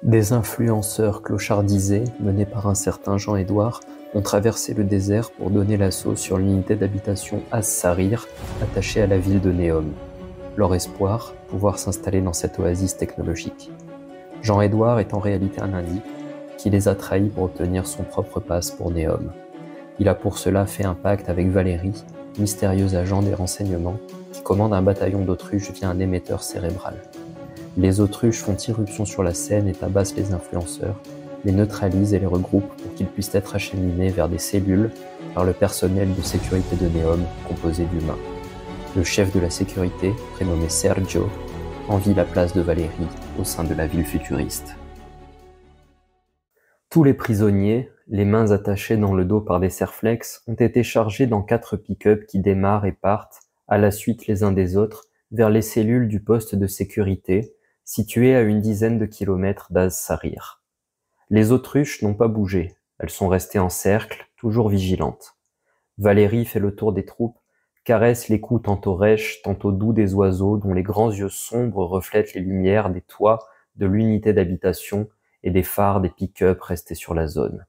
Des influenceurs clochardisés, menés par un certain Jean-Édouard, ont traversé le désert pour donner l'assaut sur l'unité d'habitation Az-Sarir, attachée à la ville de Neom. Leur espoir, pouvoir s'installer dans cette oasis technologique. Jean-Édouard est en réalité un indique qui les a trahis pour obtenir son propre passe pour Neom. Il a pour cela fait un pacte avec Valérie, mystérieux agent des renseignements, qui commande un bataillon d'autruches via un émetteur cérébral. Les autruches font irruption sur la scène et tabassent les influenceurs, les neutralisent et les regroupent pour qu'ils puissent être acheminés vers des cellules par le personnel de sécurité de Neom composé d'humains. Le chef de la sécurité, prénommé Sergio, envie la place de Valérie au sein de la ville futuriste. Tous les prisonniers, les mains attachées dans le dos par des serflex, ont été chargés dans 4 pick-up qui démarrent et partent, à la suite les uns des autres, vers les cellules du poste de sécurité, situé à une dizaine de kilomètres d'Az-Sarir. Les autruches n'ont pas bougé, elles sont restées en cercle, toujours vigilantes. Valérie fait le tour des troupes, caresse les coups tantôt rêches, tantôt doux des oiseaux dont les grands yeux sombres reflètent les lumières des toits de l'unité d'habitation et des phares des pick-up restés sur la zone.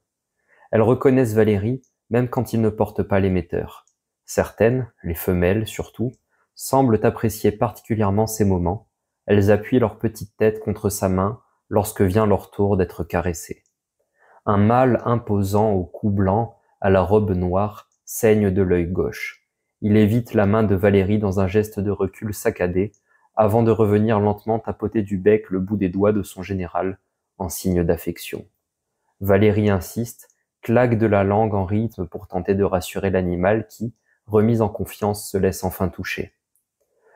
Elles reconnaissent Valérie, même quand ils ne portent pas l'émetteur. Certaines, les femelles surtout, semblent apprécier particulièrement ces moments. Elles appuient leur petite tête contre sa main lorsque vient leur tour d'être caressées. Un mâle imposant au cou blanc, à la robe noire, saigne de l'œil gauche. Il évite la main de Valérie dans un geste de recul saccadé, avant de revenir lentement tapoter du bec le bout des doigts de son général, en signe d'affection. Valérie insiste, claque de la langue en rythme pour tenter de rassurer l'animal qui, remis en confiance, se laisse enfin toucher.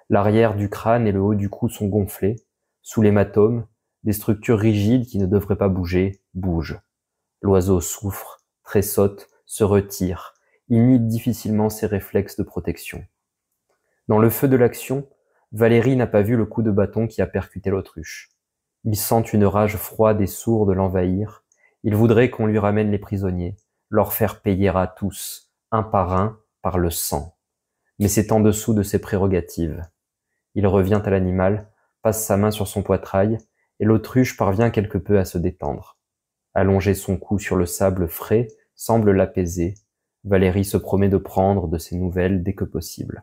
L'arrière du crâne et le haut du cou sont gonflés. Sous l'hématome, des structures rigides qui ne devraient pas bouger, bougent. L'oiseau souffre, tressaute, se retire, imite difficilement ses réflexes de protection. Dans le feu de l'action, Valérie n'a pas vu le coup de bâton qui a percuté l'autruche. Il sent une rage froide et sourde l'envahir. Il voudrait qu'on lui ramène les prisonniers, leur faire payer à tous, un, par le sang. Mais c'est en dessous de ses prérogatives. Il revient à l'animal, passe sa main sur son poitrail, et l'autruche parvient quelque peu à se détendre. Allonger son cou sur le sable frais semble l'apaiser. Valérie se promet de prendre de ses nouvelles dès que possible.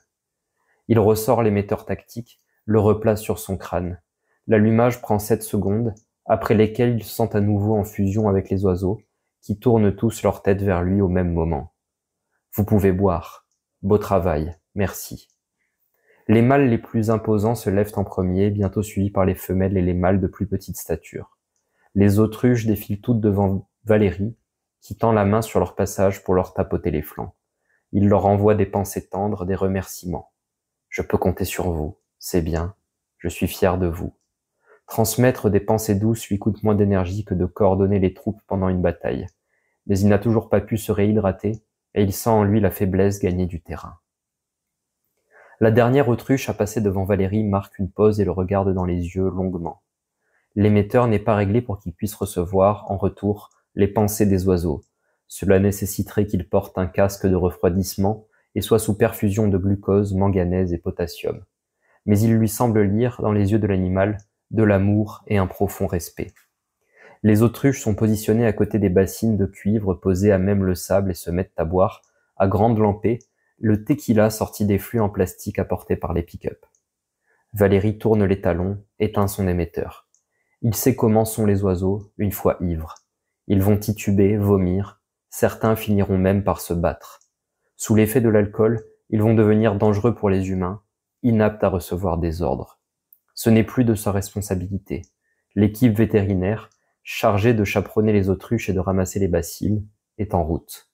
Il ressort l'émetteur tactique, le replace sur son crâne. L'allumage prend 7 secondes, après lesquelles il se sent à nouveau en fusion avec les oiseaux, qui tournent tous leur tête vers lui au même moment. Vous pouvez boire. Beau travail. Merci. Les mâles les plus imposants se lèvent en premier, bientôt suivis par les femelles et les mâles de plus petite stature. Les autruches défilent toutes devant Valérie, qui tend la main sur leur passage pour leur tapoter les flancs. Il leur envoie des pensées tendres, des remerciements. Je peux compter sur vous, c'est bien, je suis fier de vous. Transmettre des pensées douces lui coûte moins d'énergie que de coordonner les troupes pendant une bataille. Mais il n'a toujours pas pu se réhydrater, et il sent en lui la faiblesse gagner du terrain. La dernière autruche à passer devant Valérie marque une pause et le regarde dans les yeux longuement. L'émetteur n'est pas réglé pour qu'il puisse recevoir, en retour, les pensées des oiseaux. Cela nécessiterait qu'il porte un casque de refroidissement et soit sous perfusion de glucose, manganèse et potassium. Mais il lui semble lire, dans les yeux de l'animal, de l'amour et un profond respect. Les autruches sont positionnées à côté des bassines de cuivre posées à même le sable et se mettent à boire, à grande lampée, le tequila sorti des flux en plastique apportés par les pick-up. Valérie tourne les talons, éteint son émetteur. Il sait comment sont les oiseaux, une fois ivres. Ils vont tituber, vomir, certains finiront même par se battre. Sous l'effet de l'alcool, ils vont devenir dangereux pour les humains, inaptes à recevoir des ordres. Ce n'est plus de sa responsabilité. L'équipe vétérinaire, chargée de chaperonner les autruches et de ramasser les bacilles, est en route.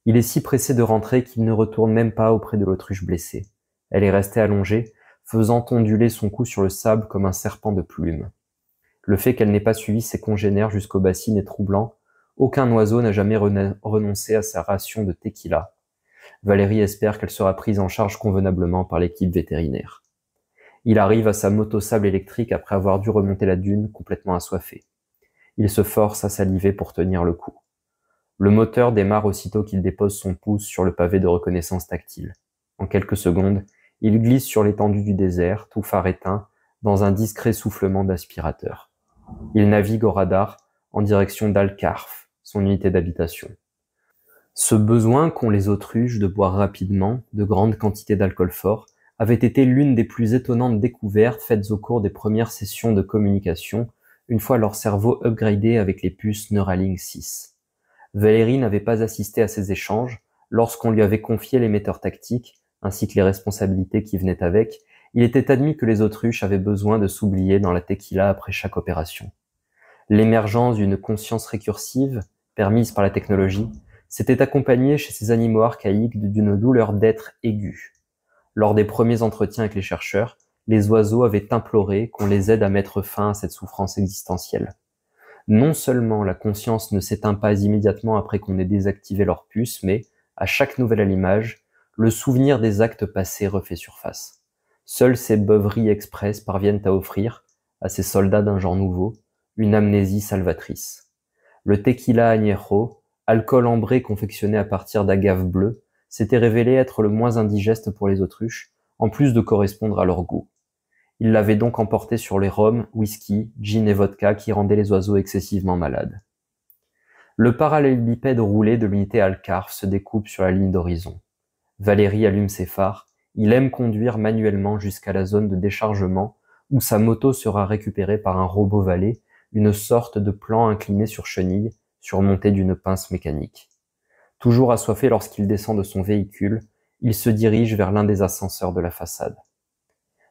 Il est si pressé de rentrer qu'il ne retourne même pas auprès de l'autruche blessée. Elle est restée allongée, faisant onduler son cou sur le sable comme un serpent de plumes. Le fait qu'elle n'ait pas suivi ses congénères jusqu'aux bassines est troublant. Aucun oiseau n'a jamais renoncé à sa ration de tequila. Valérie espère qu'elle sera prise en charge convenablement par l'équipe vétérinaire. Il arrive à sa moto sable électrique après avoir dû remonter la dune complètement assoiffé. Il se force à saliver pour tenir le coup. Le moteur démarre aussitôt qu'il dépose son pouce sur le pavé de reconnaissance tactile. En quelques secondes, il glisse sur l'étendue du désert, tout phare éteint, dans un discret soufflement d'aspirateur. Il navigue au radar en direction d'Al-Karf, son unité d'habitation. Ce besoin qu'ont les autruches de boire rapidement de grandes quantités d'alcool fort avait été l'une des plus étonnantes découvertes faites au cours des premières sessions de communication, une fois leur cerveau upgradé avec les puces Neuralink 6. Valérie n'avait pas assisté à ces échanges. Lorsqu'on lui avait confié l'émetteur tactique, ainsi que les responsabilités qui venaient avec, il était admis que les autruches avaient besoin de s'oublier dans la tequila après chaque opération. L'émergence d'une conscience récursive, permise par la technologie, s'était accompagnée chez ces animaux archaïques d'une douleur d'être aiguë. Lors des premiers entretiens avec les chercheurs, les oiseaux avaient imploré qu'on les aide à mettre fin à cette souffrance existentielle. Non seulement la conscience ne s'éteint pas immédiatement après qu'on ait désactivé leur puce, mais, à chaque nouvelle allumage, le souvenir des actes passés refait surface. Seules ces beuveries express parviennent à offrir, à ces soldats d'un genre nouveau, une amnésie salvatrice. Le tequila añejo, alcool ambré confectionné à partir d'agaves bleues, s'était révélé être le moins indigeste pour les autruches, en plus de correspondre à leur goût. Ils l'avaient donc emporté sur les rhums, whisky, gin et vodka qui rendaient les oiseaux excessivement malades. Le parallélépipède roulé de l'unité Al-Karf se découpe sur la ligne d'horizon. Valérie allume ses phares. Il aime conduire manuellement jusqu'à la zone de déchargement où sa moto sera récupérée par un robot valet, une sorte de plan incliné sur chenille, surmonté d'une pince mécanique. Toujours assoiffé lorsqu'il descend de son véhicule, il se dirige vers l'un des ascenseurs de la façade.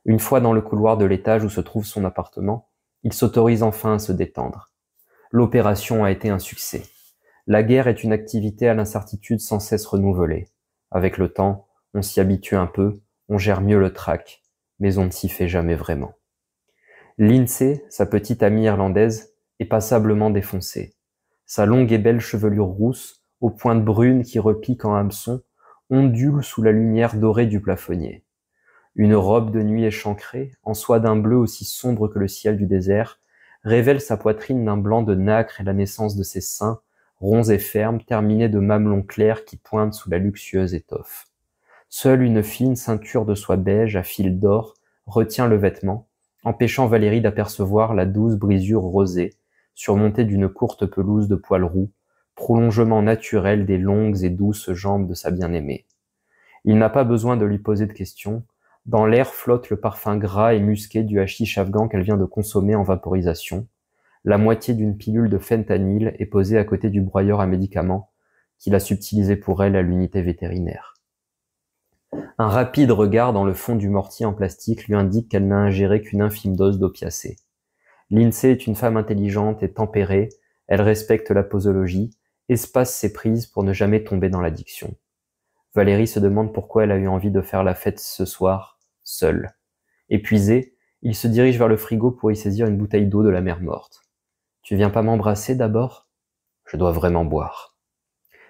Une fois dans le couloir de l'étage où se trouve son appartement, il s'autorise enfin à se détendre. L'opération a été un succès. La guerre est une activité à l'incertitude sans cesse renouvelée. Avec le temps, on s'y habitue un peu, on gère mieux le trac, mais on ne s'y fait jamais vraiment. Lindsay, sa petite amie irlandaise, est passablement défoncée. Sa longue et belle chevelure rousse, aux pointes brunes qui repiquent en hameçon, ondule sous la lumière dorée du plafonnier. Une robe de nuit échancrée, en soie d'un bleu aussi sombre que le ciel du désert, révèle sa poitrine d'un blanc de nacre et la naissance de ses seins, ronds et fermes, terminés de mamelons clairs qui pointent sous la luxueuse étoffe. Seule une fine ceinture de soie beige à fil d'or retient le vêtement, empêchant Valérie d'apercevoir la douce brisure rosée, surmontée d'une courte pelouse de poils roux, prolongement naturel des longues et douces jambes de sa bien-aimée. Il n'a pas besoin de lui poser de questions. Dans l'air flotte le parfum gras et musqué du hashish afghan qu'elle vient de consommer en vaporisation. La moitié d'une pilule de fentanyl est posée à côté du broyeur à médicaments qu'il a subtilisé pour elle à l'unité vétérinaire. Un rapide regard dans le fond du mortier en plastique lui indique qu'elle n'a ingéré qu'une infime dose d'opiacés. Lindsay est une femme intelligente et tempérée, elle respecte la posologie, espace ses prises pour ne jamais tomber dans l'addiction. Valérie se demande pourquoi elle a eu envie de faire la fête ce soir, seule. Épuisé, il se dirige vers le frigo pour y saisir une bouteille d'eau de la mer morte. « Tu viens pas m'embrasser d'abord ? Je dois vraiment boire. »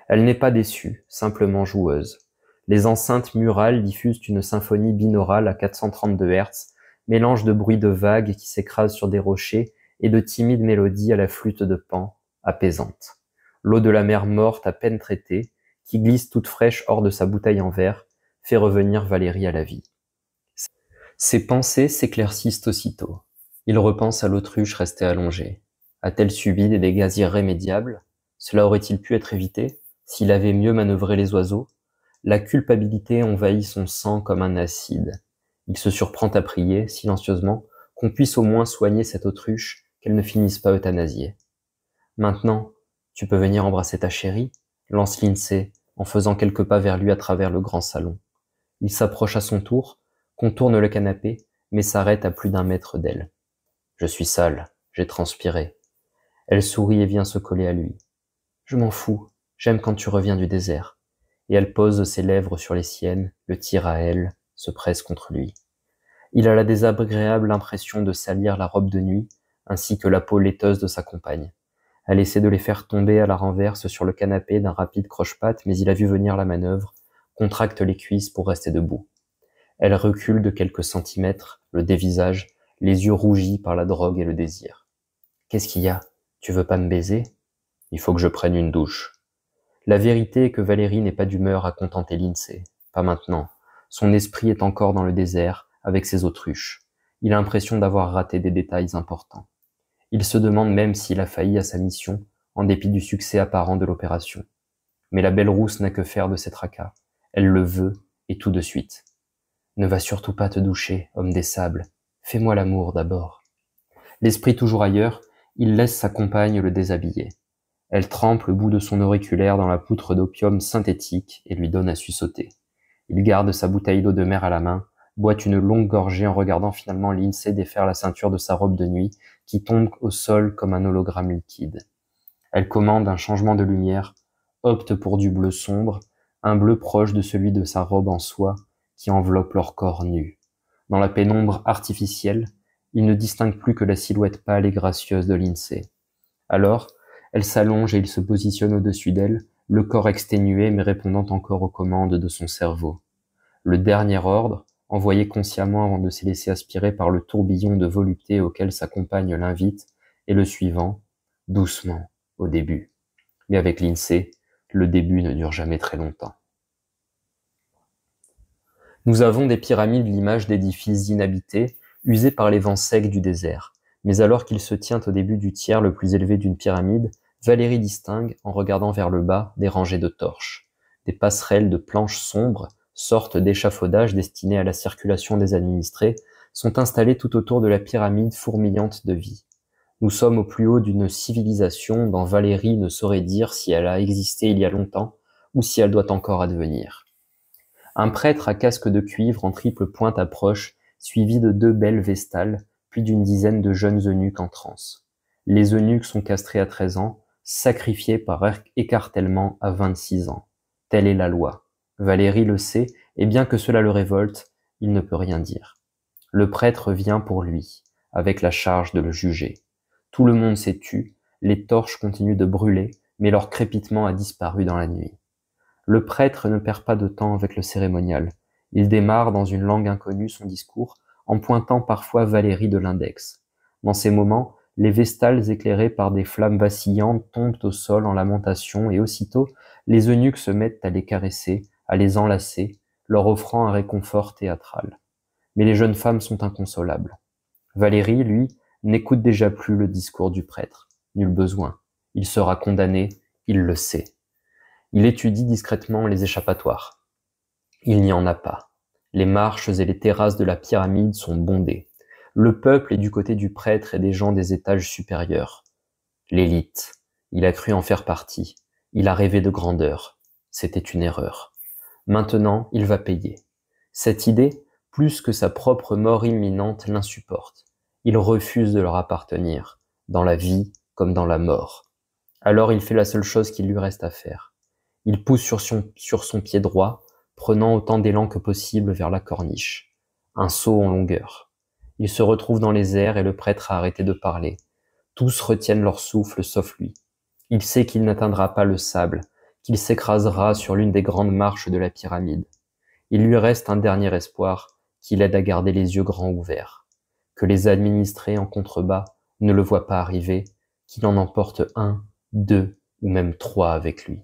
Elle n'est pas déçue, simplement joueuse. Les enceintes murales diffusent une symphonie binaurale à 432 Hz, mélange de bruits de vagues qui s'écrasent sur des rochers et de timides mélodies à la flûte de Pan, apaisantes. L'eau de la mer morte à peine traitée, qui glisse toute fraîche hors de sa bouteille en verre, fait revenir Valérie à la vie. Ses pensées s'éclaircissent aussitôt. Il repense à l'autruche restée allongée. A-t-elle subi des dégâts irrémédiables? Cela aurait-il pu être évité s'il avait mieux manœuvré les oiseaux? La culpabilité envahit son sang comme un acide. Il se surprend à prier, silencieusement, qu'on puisse au moins soigner cette autruche, qu'elle ne finisse pas euthanasiée. « Maintenant, tu peux venir embrasser ta chérie ?» lance Lindsay, en faisant quelques pas vers lui à travers le grand salon. Il s'approche à son tour, contourne le canapé, mais s'arrête à plus d'1 mètre d'elle. « Je suis sale, j'ai transpiré. » Elle sourit et vient se coller à lui. « Je m'en fous, j'aime quand tu reviens du désert. » Et elle pose ses lèvres sur les siennes, le tire à elle, se presse contre lui. Il a la désagréable impression de salir la robe de nuit, ainsi que la peau laiteuse de sa compagne. Elle essaie de les faire tomber à la renverse sur le canapé d'un rapide croche-patte, mais il a vu venir la manœuvre, contracte les cuisses pour rester debout. Elle recule de quelques centimètres, le dévisage, les yeux rougis par la drogue et le désir. « Qu'est-ce qu'il y a? Tu veux pas me baiser? Il faut que je prenne une douche. » La vérité est que Valérie n'est pas d'humeur à contenter Lindsay. Pas maintenant. Son esprit est encore dans le désert, avec ses autruches. Il a l'impression d'avoir raté des détails importants. Il se demande même s'il a failli à sa mission, en dépit du succès apparent de l'opération. Mais la belle rousse n'a que faire de ces tracas. Elle le veut, et tout de suite. Ne va surtout pas te doucher, homme des sables. Fais-moi l'amour d'abord. L'esprit toujours ailleurs, il laisse sa compagne le déshabiller. Elle trempe le bout de son auriculaire dans la poutre d'opium synthétique et lui donne à suçoter. Il garde sa bouteille d'eau de mer à la main, boit une longue gorgée en regardant finalement Lindsay défaire la ceinture de sa robe de nuit qui tombe au sol comme un hologramme liquide. Elle commande un changement de lumière, opte pour du bleu sombre, un bleu proche de celui de sa robe en soie qui enveloppe leur corps nus. Dans la pénombre artificielle, il ne distingue plus que la silhouette pâle et gracieuse de Lindsay. Alors, elle s'allonge et il se positionne au-dessus d'elle, le corps exténué mais répondant encore aux commandes de son cerveau. Le dernier ordre, envoyé consciemment avant de se laisser aspirer par le tourbillon de volupté auquel sa compagne l'invite, est le suivant, doucement, au début. Mais avec Lindsay, le début ne dure jamais très longtemps. Nous avons des pyramides l'image d'édifices inhabités, usés par les vents secs du désert. Mais alors qu'il se tient au début du tiers le plus élevé d'une pyramide, Valérie distingue, en regardant vers le bas, des rangées de torches. Des passerelles de planches sombres, sortes d'échafaudages destinés à la circulation des administrés, sont installées tout autour de la pyramide fourmillante de vie. Nous sommes au plus haut d'une civilisation dont Valérie ne saurait dire si elle a existé il y a longtemps ou si elle doit encore advenir. Un prêtre à casque de cuivre en triple pointe approche, suivi de 2 belles vestales, puis d'une dizaine de jeunes eunuques en transe. Les eunuques sont castrés à 13 ans, sacrifiés par écartèlement à 26 ans. Telle est la loi. Valérie le sait, et bien que cela le révolte, il ne peut rien dire. Le prêtre vient pour lui, avec la charge de le juger. Tout le monde s'est tu, les torches continuent de brûler, mais leur crépitement a disparu dans la nuit. Le prêtre ne perd pas de temps avec le cérémonial. Il démarre dans une langue inconnue son discours, en pointant parfois Valérie de l'index. Dans ces moments, les vestales éclairées par des flammes vacillantes tombent au sol en lamentation et aussitôt, les eunuques se mettent à les caresser, à les enlacer, leur offrant un réconfort théâtral. Mais les jeunes femmes sont inconsolables. Valérie, lui, n'écoute déjà plus le discours du prêtre. Nul besoin. Il sera condamné, il le sait. Il étudie discrètement les échappatoires. Il n'y en a pas. Les marches et les terrasses de la pyramide sont bondées. Le peuple est du côté du prêtre et des gens des étages supérieurs. L'élite. Il a cru en faire partie. Il a rêvé de grandeur. C'était une erreur. Maintenant, il va payer. Cette idée, plus que sa propre mort imminente, l'insupporte. Il refuse de leur appartenir, dans la vie comme dans la mort. Alors il fait la seule chose qu'il lui reste à faire. Il pousse sur son pied droit, prenant autant d'élan que possible vers la corniche. Un saut en longueur. Il se retrouve dans les airs et le prêtre a arrêté de parler. Tous retiennent leur souffle sauf lui. Il sait qu'il n'atteindra pas le sable, qu'il s'écrasera sur l'une des grandes marches de la pyramide. Il lui reste un dernier espoir qui l'aide à garder les yeux grands ouverts. Que les administrés en contrebas ne le voient pas arriver, qu'il en emporte 1, 2 ou même 3 avec lui.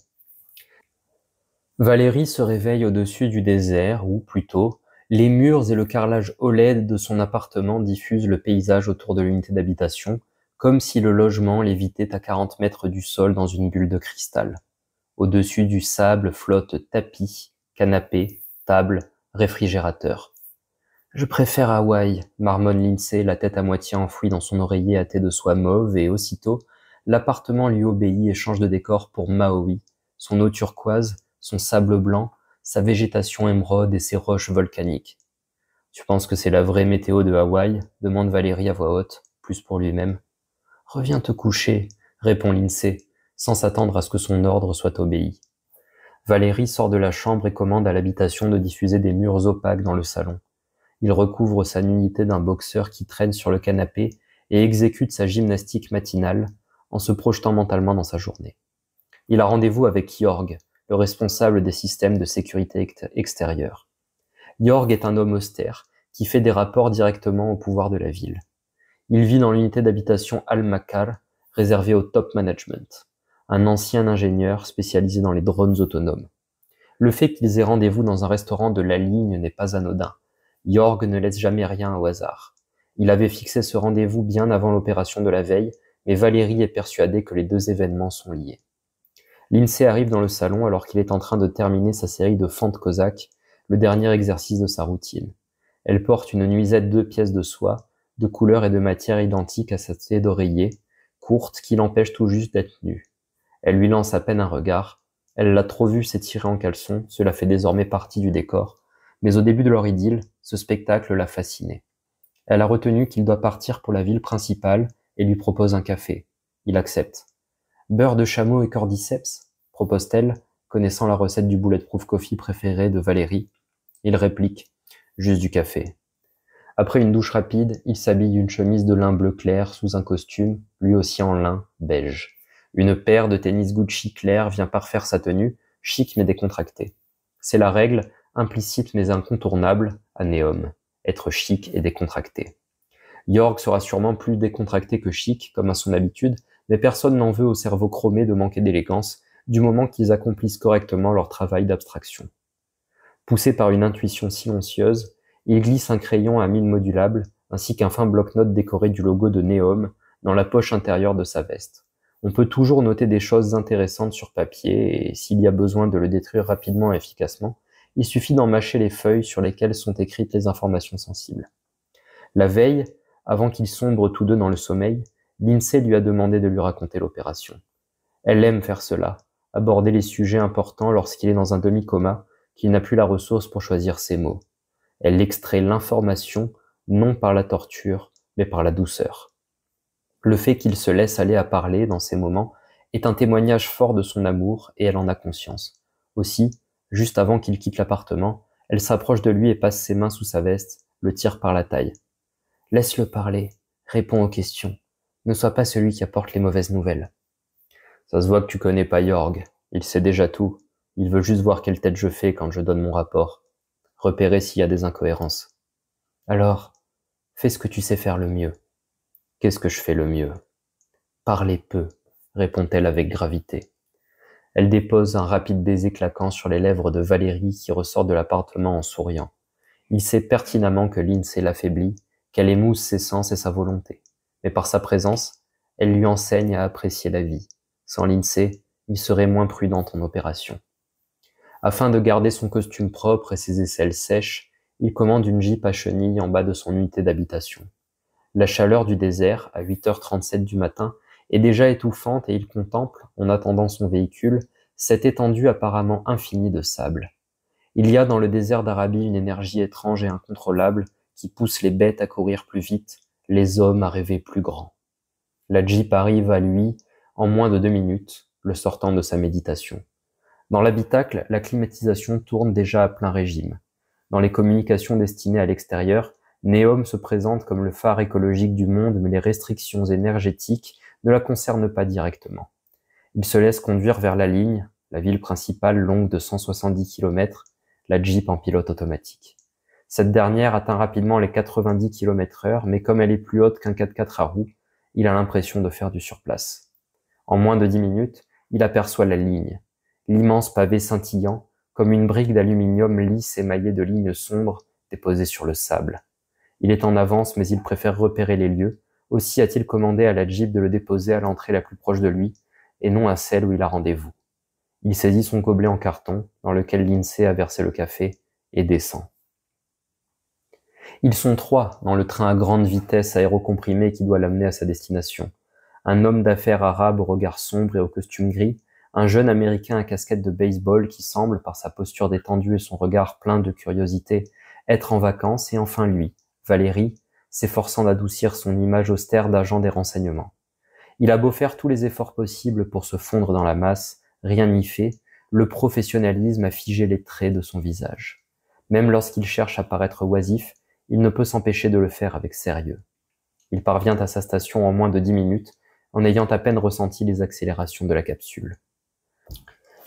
Valérie se réveille au-dessus du désert où, plutôt, les murs et le carrelage OLED de son appartement diffusent le paysage autour de l'unité d'habitation, comme si le logement lévitait à 40 mètres du sol dans une bulle de cristal. Au-dessus du sable flottent tapis, canapés, tables, réfrigérateurs. « Je préfère Hawaï », marmonne Lindsay, la tête à moitié enfouie dans son oreiller à thé de soie mauve, et aussitôt, l'appartement lui obéit et change de décor pour Maui, son eau turquoise, son sable blanc, sa végétation émeraude et ses roches volcaniques. « Tu penses que c'est la vraie météo de Hawaï ?» demande Valérie à voix haute, plus pour lui-même. « Reviens te coucher », répond Lindsay, sans s'attendre à ce que son ordre soit obéi. Valérie sort de la chambre et commande à l'habitation de diffuser des murs opaques dans le salon. Il recouvre sa nudité d'un boxeur qui traîne sur le canapé et exécute sa gymnastique matinale en se projetant mentalement dans sa journée. Il a rendez-vous avec Jorg, le responsable des systèmes de sécurité extérieure. Jorg est un homme austère qui fait des rapports directement au pouvoir de la ville. Il vit dans l'unité d'habitation Al-Makar, réservée au top management, un ancien ingénieur spécialisé dans les drones autonomes. Le fait qu'ils aient rendez-vous dans un restaurant de la ligne n'est pas anodin. Jorg ne laisse jamais rien au hasard. Il avait fixé ce rendez-vous bien avant l'opération de la veille, mais Valérie est persuadée que les deux événements sont liés. Lindsay arrive dans le salon alors qu'il est en train de terminer sa série de fentes cosaques, le dernier exercice de sa routine. Elle porte une nuisette 2 pièces de soie, de couleur et de matière identiques à sa tête d'oreiller, courte, qui l'empêche tout juste d'être nue. Elle lui lance à peine un regard. Elle l'a trop vu s'étirer en caleçon, cela fait désormais partie du décor. Mais au début de leur idylle, ce spectacle l'a fasciné. Elle a retenu qu'il doit partir pour la ville principale et lui propose un café. Il accepte. Beurre de chameau et cordyceps, propose-t-elle, connaissant la recette du bulletproof coffee préférée de Valérie. Il réplique. Juste du café. Après une douche rapide, il s'habille d'une chemise de lin bleu clair sous un costume, lui aussi en lin beige. Une paire de tennis Gucci clair vient parfaire sa tenue, chic mais décontractée. C'est la règle, implicite mais incontournable, à Neom, être chic et décontracté. Jorg sera sûrement plus décontracté que chic, comme à son habitude, mais personne n'en veut au cerveau chromé de manquer d'élégance, du moment qu'ils accomplissent correctement leur travail d'abstraction. Poussé par une intuition silencieuse, il glisse un crayon à mine modulable, ainsi qu'un fin bloc-notes décoré du logo de Neom, dans la poche intérieure de sa veste. On peut toujours noter des choses intéressantes sur papier, et s'il y a besoin de le détruire rapidement et efficacement, il suffit d'en mâcher les feuilles sur lesquelles sont écrites les informations sensibles. La veille, avant qu'ils sombrent tous deux dans le sommeil, Lindsay lui a demandé de lui raconter l'opération. Elle aime faire cela, aborder les sujets importants lorsqu'il est dans un demi-coma, qu'il n'a plus la ressource pour choisir ses mots. Elle extrait l'information, non par la torture, mais par la douceur. Le fait qu'il se laisse aller à parler dans ces moments est un témoignage fort de son amour et elle en a conscience. Aussi, juste avant qu'il quitte l'appartement, elle s'approche de lui et passe ses mains sous sa veste, le tire par la taille. Laisse-le parler, réponds aux questions. Ne sois pas celui qui apporte les mauvaises nouvelles. Ça se voit que tu connais pas Jorg. Il sait déjà tout. Il veut juste voir quelle tête je fais quand je donne mon rapport. Repérer s'il y a des incohérences. Alors, fais ce que tu sais faire le mieux. Qu'est-ce que je fais le mieux? Parler peu, répond-elle avec gravité. Elle dépose un rapide baiser claquant sur les lèvres de Valérie qui ressort de l'appartement en souriant. Il sait pertinemment que Lindsay l'affaiblit, qu'elle émousse ses sens et sa volonté. Mais par sa présence, elle lui enseigne à apprécier la vie. Sans Lindsay, il serait moins prudent en opération. Afin de garder son costume propre et ses aisselles sèches, il commande une Jeep à chenilles en bas de son unité d'habitation. La chaleur du désert, à 8h37 du matin, est déjà étouffante et il contemple, en attendant son véhicule, cette étendue apparemment infinie de sable. Il y a dans le désert d'Arabie une énergie étrange et incontrôlable qui pousse les bêtes à courir plus vite, les hommes à rêver plus grand. La Jeep arrive à lui en moins de 2 minutes, le sortant de sa méditation. Dans l'habitacle, la climatisation tourne déjà à plein régime. Dans les communications destinées à l'extérieur, Neom se présente comme le phare écologique du monde, mais les restrictions énergétiques ne la concernent pas directement. Il se laisse conduire vers la ligne, la ville principale longue de 170 km, la Jeep en pilote automatique. Cette dernière atteint rapidement les 90 km/h, mais comme elle est plus haute qu'un 4x4 à roues, il a l'impression de faire du surplace. En moins de 10 minutes, il aperçoit la ligne, l'immense pavé scintillant, comme une brique d'aluminium lisse émaillée de lignes sombres déposées sur le sable. Il est en avance, mais il préfère repérer les lieux. Aussi a-t-il commandé à la Jeep de le déposer à l'entrée la plus proche de lui, et non à celle où il a rendez-vous. Il saisit son gobelet en carton, dans lequel Lindsay a versé le café, et descend. Ils sont 3 dans le train à grande vitesse aérocomprimé qui doit l'amener à sa destination. Un homme d'affaires arabe au regard sombre et au costume gris, un jeune américain à casquette de baseball qui semble, par sa posture détendue et son regard plein de curiosité, être en vacances, et enfin lui, Valérie, s'efforçant d'adoucir son image austère d'agent des renseignements. Il a beau faire tous les efforts possibles pour se fondre dans la masse, rien n'y fait, le professionnalisme a figé les traits de son visage. Même lorsqu'il cherche à paraître oisif, il ne peut s'empêcher de le faire avec sérieux. Il parvient à sa station en moins de 10 minutes, en ayant à peine ressenti les accélérations de la capsule.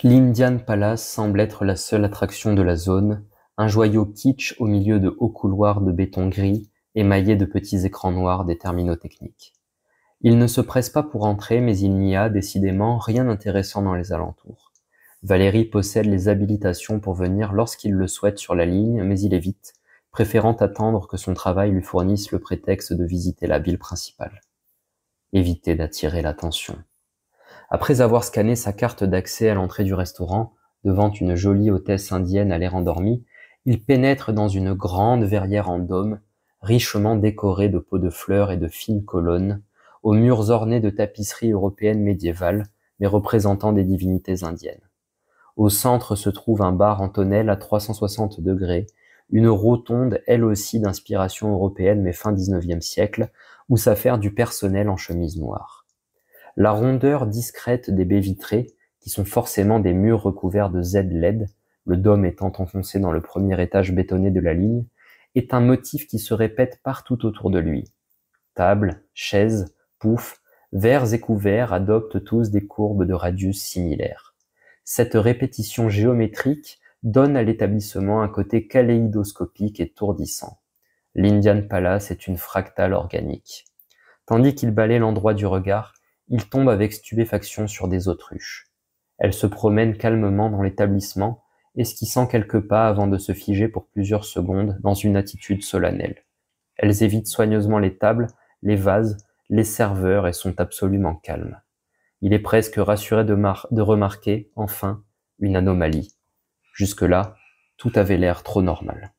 L'Indian Palace semble être la seule attraction de la zone, un joyau kitsch au milieu de hauts couloirs de béton gris, émaillés de petits écrans noirs des terminaux techniques. Il ne se presse pas pour entrer, mais il n'y a, décidément, rien d'intéressant dans les alentours. Valérie possède les habilitations pour venir lorsqu'il le souhaite sur la ligne, mais il évite, préférant attendre que son travail lui fournisse le prétexte de visiter la ville principale. Éviter d'attirer l'attention. Après avoir scanné sa carte d'accès à l'entrée du restaurant, devant une jolie hôtesse indienne à l'air endormi, il pénètre dans une grande verrière en dôme, richement décorée de pots de fleurs et de fines colonnes, aux murs ornés de tapisseries européennes médiévales, mais représentant des divinités indiennes. Au centre se trouve un bar en tonnelle à 360 degrés, une rotonde elle aussi d'inspiration européenne mais fin XIXe siècle, où s'affaire du personnel en chemise noire. La rondeur discrète des baies vitrées, qui sont forcément des murs recouverts de Z-LED, le dôme étant enfoncé dans le premier étage bétonné de la ligne, est un motif qui se répète partout autour de lui. Tables, chaises, poufs, verres et couverts adoptent tous des courbes de radius similaires. Cette répétition géométrique donne à l'établissement un côté kaléidoscopique et tourdissant. L'Indian Palace est une fractale organique. Tandis qu'il balaie l'endroit du regard, il tombe avec stupéfaction sur des autruches. Elles se promènent calmement dans l'établissement, esquissant quelques pas avant de se figer pour plusieurs secondes dans une attitude solennelle. Elles évitent soigneusement les tables, les vases, les serveurs et sont absolument calmes. Il est presque rassuré de remarquer, enfin, une anomalie. Jusque-là, tout avait l'air trop normal.